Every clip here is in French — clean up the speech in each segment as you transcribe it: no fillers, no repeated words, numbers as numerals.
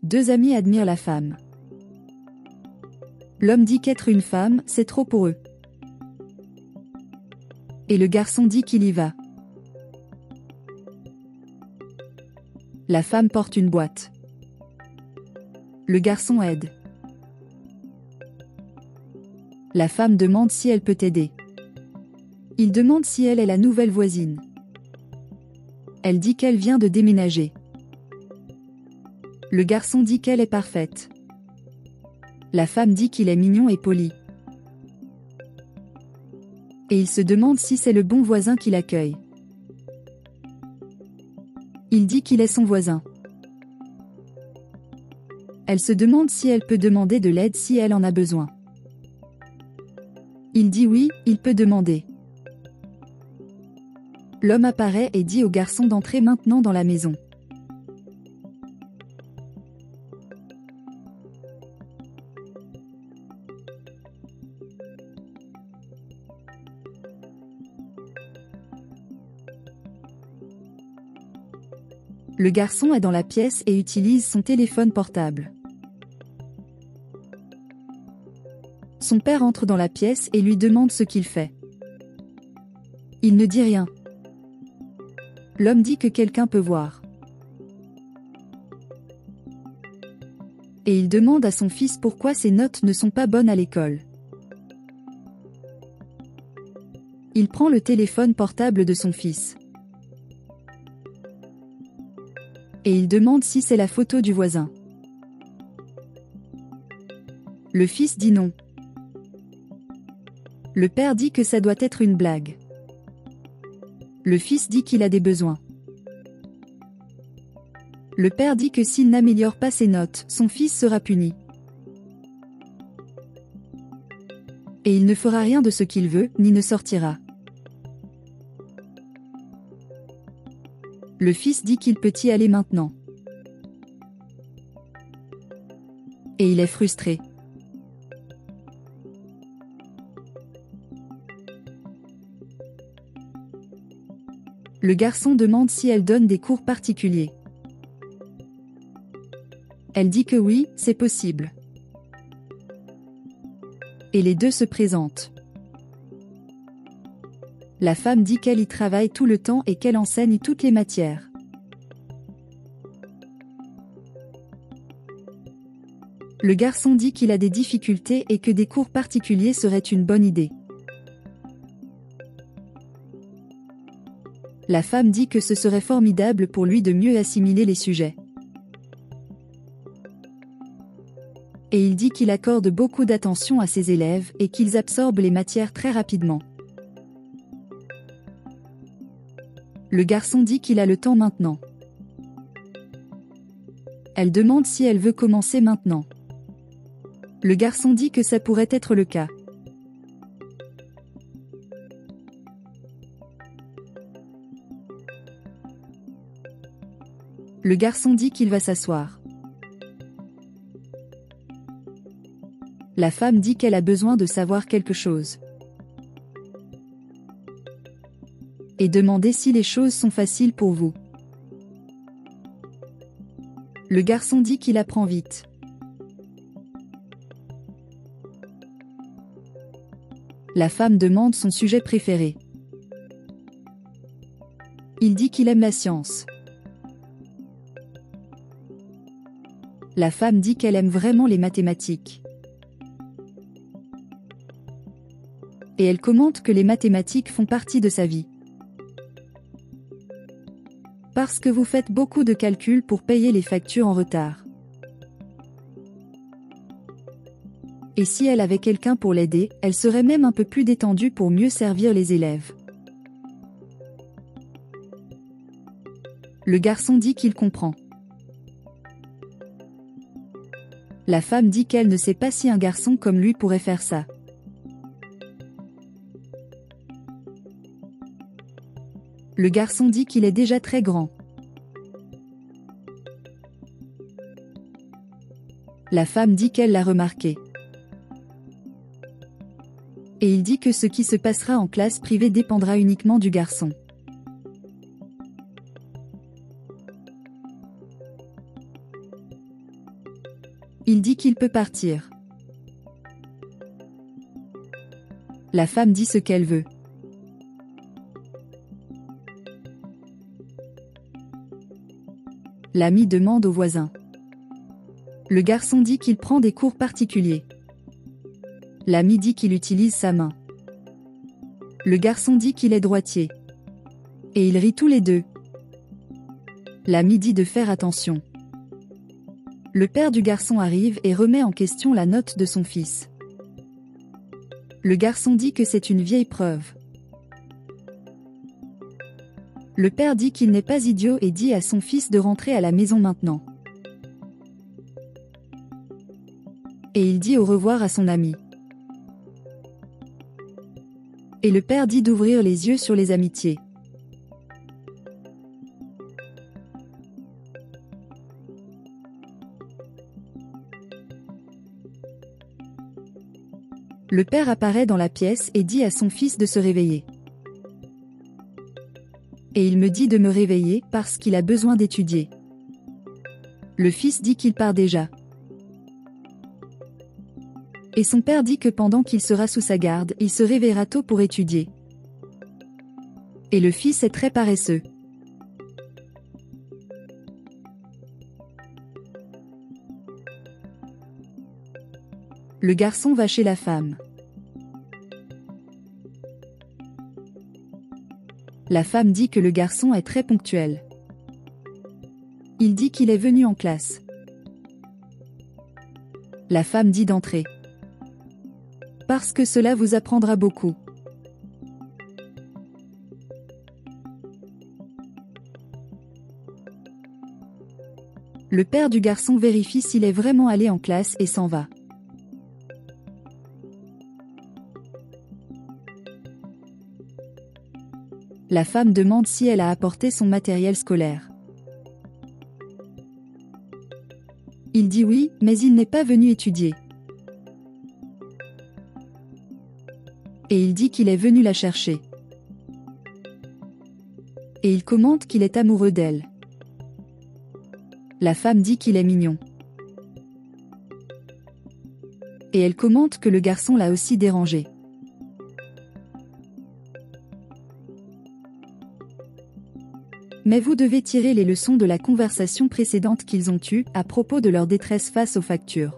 Deux amis admirent la femme. L'homme dit qu'être une femme, c'est trop pour eux. Et le garçon dit qu'il y va. La femme porte une boîte. Le garçon aide. La femme demande si elle peut aider. Il demande si elle est la nouvelle voisine. Elle dit qu'elle vient de déménager. Le garçon dit qu'elle est parfaite. La femme dit qu'il est mignon et poli. Et il se demande si c'est le bon voisin qui l'accueille. Il dit qu'il est son voisin. Elle se demande si elle peut demander de l'aide si elle en a besoin. Il dit oui, il peut demander. L'homme apparaît et dit au garçon d'entrer maintenant dans la maison. Le garçon est dans la pièce et utilise son téléphone portable. Son père entre dans la pièce et lui demande ce qu'il fait. Il ne dit rien. L'homme dit que quelqu'un peut voir. Et il demande à son fils pourquoi ses notes ne sont pas bonnes à l'école. Il prend le téléphone portable de son fils. Et il demande si c'est la photo du voisin. Le fils dit non. Le père dit que ça doit être une blague. Le fils dit qu'il a des besoins. Le père dit que s'il n'améliore pas ses notes, son fils sera puni. Et il ne fera rien de ce qu'il veut, ni ne sortira. Le fils dit qu'il peut y aller maintenant. Et il est frustré. Le garçon demande si elle donne des cours particuliers. Elle dit que oui, c'est possible. Et les deux se présentent. La femme dit qu'elle y travaille tout le temps et qu'elle enseigne toutes les matières. Le garçon dit qu'il a des difficultés et que des cours particuliers seraient une bonne idée. La femme dit que ce serait formidable pour lui de mieux assimiler les sujets. Et il dit qu'il accorde beaucoup d'attention à ses élèves et qu'ils absorbent les matières très rapidement. Le garçon dit qu'il a le temps maintenant. Elle demande si elle veut commencer maintenant. Le garçon dit que ça pourrait être le cas. Le garçon dit qu'il va s'asseoir. La femme dit qu'elle a besoin de savoir quelque chose. Et demandez si les choses sont faciles pour vous. Le garçon dit qu'il apprend vite. La femme demande son sujet préféré. Il dit qu'il aime la science. La femme dit qu'elle aime vraiment les mathématiques. Et elle commente que les mathématiques font partie de sa vie. Parce que vous faites beaucoup de calculs pour payer les factures en retard. Et si elle avait quelqu'un pour l'aider, elle serait même un peu plus détendue pour mieux servir les élèves. Le garçon dit qu'il comprend. La femme dit qu'elle ne sait pas si un garçon comme lui pourrait faire ça. Le garçon dit qu'il est déjà très grand. La femme dit qu'elle l'a remarqué. Et il dit que ce qui se passera en classe privée dépendra uniquement du garçon. Il dit qu'il peut partir. La femme dit ce qu'elle veut. L'ami demande au voisin. Le garçon dit qu'il prend des cours particuliers. L'ami dit qu'il utilise sa main. Le garçon dit qu'il est droitier. Et ils rient tous les deux. L'ami dit de faire attention. Le père du garçon arrive et remet en question la note de son fils. Le garçon dit que c'est une vieille preuve. Le père dit qu'il n'est pas idiot et dit à son fils de rentrer à la maison maintenant. Et il dit au revoir à son ami. Et le père dit d'ouvrir les yeux sur les amitiés. Le père apparaît dans la pièce et dit à son fils de se réveiller. Et il me dit de me réveiller parce qu'il a besoin d'étudier. Le fils dit qu'il part déjà. Et son père dit que pendant qu'il sera sous sa garde, il se réveillera tôt pour étudier. Et le fils est très paresseux. Le garçon va chez la femme. La femme dit que le garçon est très ponctuel. Il dit qu'il est venu en classe. La femme dit d'entrer. Parce que cela vous apprendra beaucoup. Le père du garçon vérifie s'il est vraiment allé en classe et s'en va. La femme demande si elle a apporté son matériel scolaire. Il dit oui, mais il n'est pas venu étudier. Et il dit qu'il est venu la chercher. Et il commente qu'il est amoureux d'elle. La femme dit qu'il est mignon. Et elle commente que le garçon l'a aussi dérangé. Mais vous devez tirer les leçons de la conversation précédente qu'ils ont eue à propos de leur détresse face aux factures.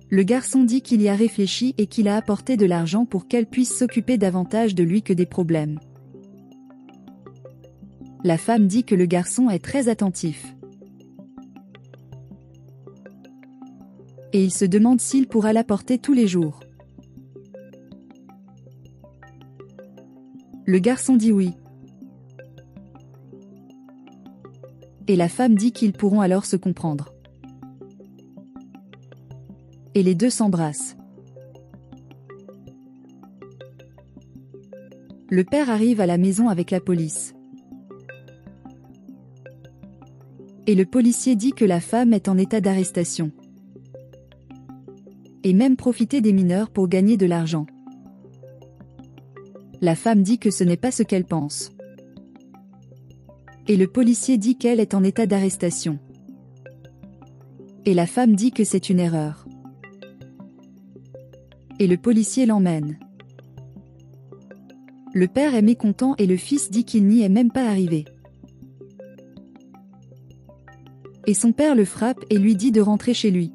Le garçon dit qu'il y a réfléchi et qu'il a apporté de l'argent pour qu'elle puisse s'occuper davantage de lui que des problèmes. La femme dit que le garçon est très attentif. Et il se demande s'il pourra l'apporter tous les jours. Le garçon dit oui. Et la femme dit qu'ils pourront alors se comprendre. Et les deux s'embrassent. Le père arrive à la maison avec la police. Et le policier dit que la femme est en état d'arrestation. Et même profiter des mineurs pour gagner de l'argent. La femme dit que ce n'est pas ce qu'elle pense. Et le policier dit qu'elle est en état d'arrestation. Et la femme dit que c'est une erreur. Et le policier l'emmène. Le père est mécontent et le fils dit qu'il n'y est même pas arrivé. Et son père le frappe et lui dit de rentrer chez lui.